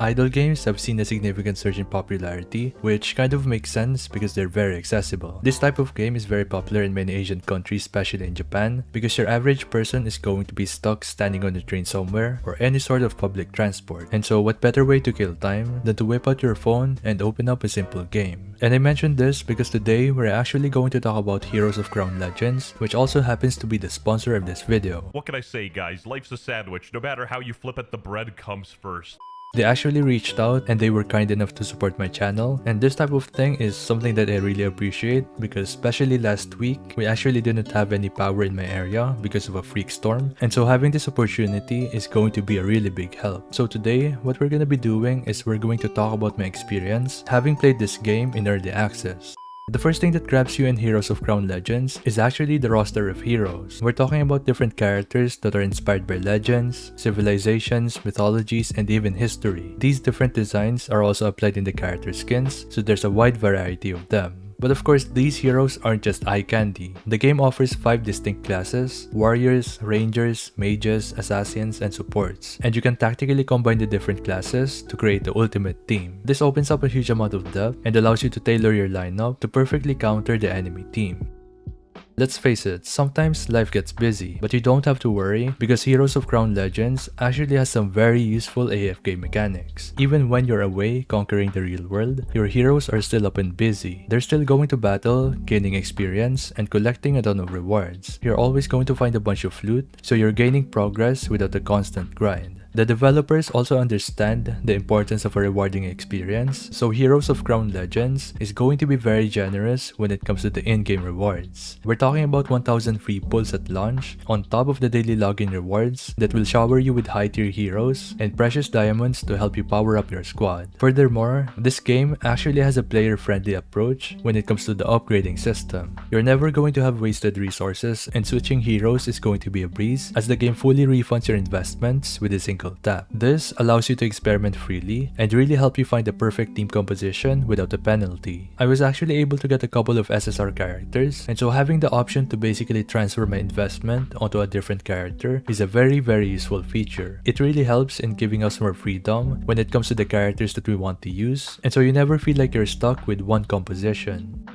Idle games have seen a significant surge in popularity, which kind of makes sense because they're very accessible. This type of game is very popular in many Asian countries, especially in Japan, because your average person is going to be stuck standing on the train somewhere or any sort of public transport. And so what better way to kill time than to whip out your phone and open up a simple game. And I mentioned this because today we're actually going to talk about Heroes of Crown Legends, which also happens to be the sponsor of this video. What can I say, guys? Life's a sandwich. No matter how you flip it, the bread comes first. They actually reached out and they were kind enough to support my channel, and this type of thing is something that I really appreciate because especially last week, we actually didn't have any power in my area because of a freak storm, and so having this opportunity is going to be a really big help. So today, what we're gonna be doing is we're going to talk about my experience having played this game in early access. The first thing that grabs you in Heroes of Crown Legends is actually the roster of heroes. We're talking about different characters that are inspired by legends, civilizations, mythologies, and even history. These different designs are also applied in the character skins, so there's a wide variety of them. But of course, these heroes aren't just eye candy. The game offers 5 distinct classes: warriors, rangers, mages, assassins, and supports. And you can tactically combine the different classes to create the ultimate team. This opens up a huge amount of depth and allows you to tailor your lineup to perfectly counter the enemy team. Let's face it, sometimes life gets busy, but you don't have to worry because Heroes of Crown Legends actually has some very useful AFK mechanics. Even when you're away conquering the real world, your heroes are still up and busy. They're still going to battle, gaining experience, and collecting a ton of rewards. You're always going to find a bunch of loot, so you're gaining progress without a constant grind. The developers also understand the importance of a rewarding experience, so Heroes of Crown Legends is going to be very generous when it comes to the in-game rewards. We're talking about 1000 free pulls at launch, on top of the daily login rewards that will shower you with high-tier heroes and precious diamonds to help you power up your squad. Furthermore, this game actually has a player-friendly approach when it comes to the upgrading system. You're never going to have wasted resources, and switching heroes is going to be a breeze as the game fully refunds your investments with a single tap. This allows you to experiment freely and really help you find the perfect team composition without a penalty. I was actually able to get a couple of SSR characters, and so having the option to basically transfer my investment onto a different character is a very useful feature. It really helps in giving us more freedom when it comes to the characters that we want to use, and so you never feel like you're stuck with one composition.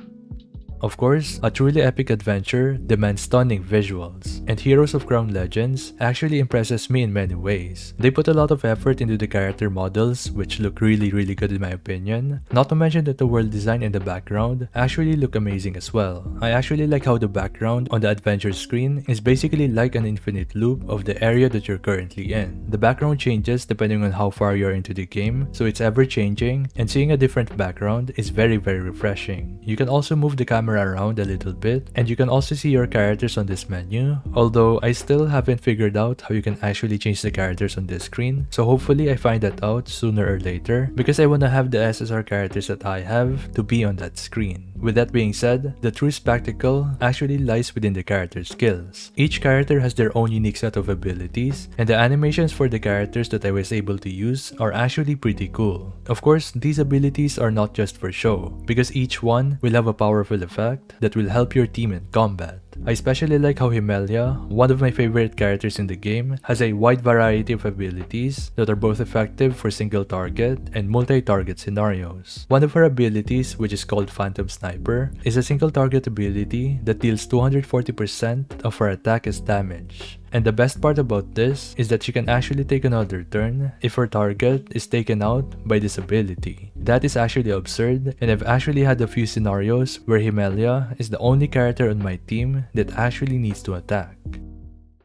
Of course, a truly epic adventure demands stunning visuals, and Heroes of Crown Legends actually impresses me in many ways. They put a lot of effort into the character models, which look really good in my opinion. Not to mention that the world design and the background actually look amazing as well. I actually like how the background on the adventure screen is basically like an infinite loop of the area that you're currently in. The background changes depending on how far you're into the game, so it's ever changing, and seeing a different background is very refreshing. You can also move the camera around a little bit, and you can also see your characters on this menu, although I still haven't figured out how you can actually change the characters on this screen, so hopefully I find that out sooner or later because I want to have the SSR characters that I have to be on that screen. With that being said, the true spectacle actually lies within the character skills. Each character has their own unique set of abilities, and the animations for the characters that I was able to use are actually pretty cool. Of course, these abilities are not just for show, because each one will have a powerful effect that will help your team in combat. I especially like how Himelia, one of my favorite characters in the game, has a wide variety of abilities that are both effective for single target and multi-target scenarios. One of her abilities, which is called Phantom Sniper, is a single target ability that deals 240% of her attack as damage. And the best part about this is that she can actually take another turn if her target is taken out by this ability. That is actually absurd, and I've actually had a few scenarios where Himelia is the only character on my team that actually needs to attack.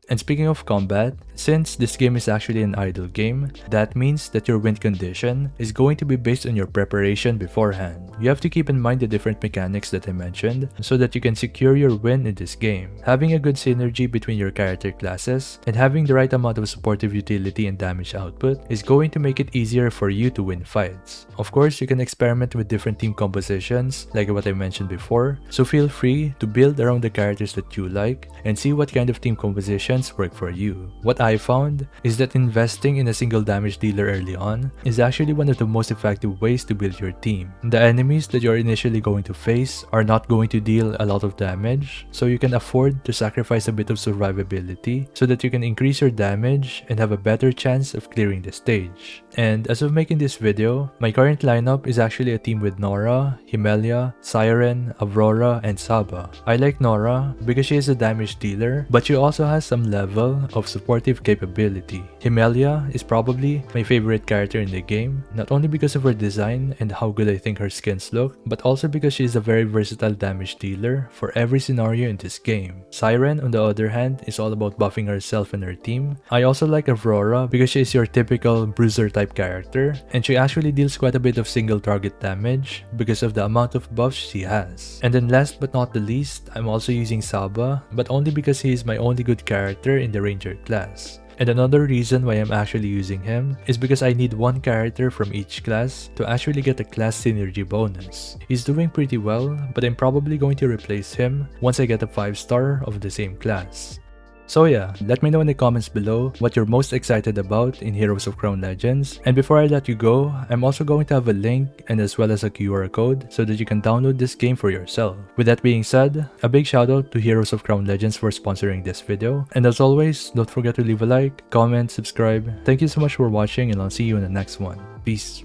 And speaking of combat, since this game is actually an idle game, that means that your win condition is going to be based on your preparation beforehand. You have to keep in mind the different mechanics that I mentioned so that you can secure your win in this game. Having a good synergy between your character classes and having the right amount of supportive utility and damage output is going to make it easier for you to win fights. Of course, you can experiment with different team compositions like what I mentioned before, so feel free to build around the characters that you like and see what kind of team composition investments work for you. What I found is that investing in a single damage dealer early on is actually one of the most effective ways to build your team. The enemies that you're initially going to face are not going to deal a lot of damage, so you can afford to sacrifice a bit of survivability so that you can increase your damage and have a better chance of clearing the stage. And as of making this video, my current lineup is actually a team with Nora, Himelia, Siren, Aurora, and Saba. I like Nora because she is a damage dealer, but she also has some level of supportive capability. Himelia is probably my favorite character in the game, not only because of her design and how good I think her skins look, but also because she is a very versatile damage dealer for every scenario in this game. Siren, on the other hand, is all about buffing herself and her team. I also like Aurora because she is your typical bruiser type character, and she actually deals quite a bit of single target damage because of the amount of buffs she has. And then last but not the least, I'm also using Saba, but only because he is my only good character in the Ranger class. And another reason why I'm actually using him is because I need one character from each class to actually get a class synergy bonus. He's doing pretty well, but I'm probably going to replace him once I get a 5-star of the same class. So yeah, let me know in the comments below what you're most excited about in Heroes of Crown Legends. And before I let you go, I'm also going to have a link and as well as a QR code so that you can download this game for yourself. With that being said, a big shout out to Heroes of Crown Legends for sponsoring this video. And as always, don't forget to leave a like, comment, subscribe. Thank you so much for watching and I'll see you in the next one. Peace.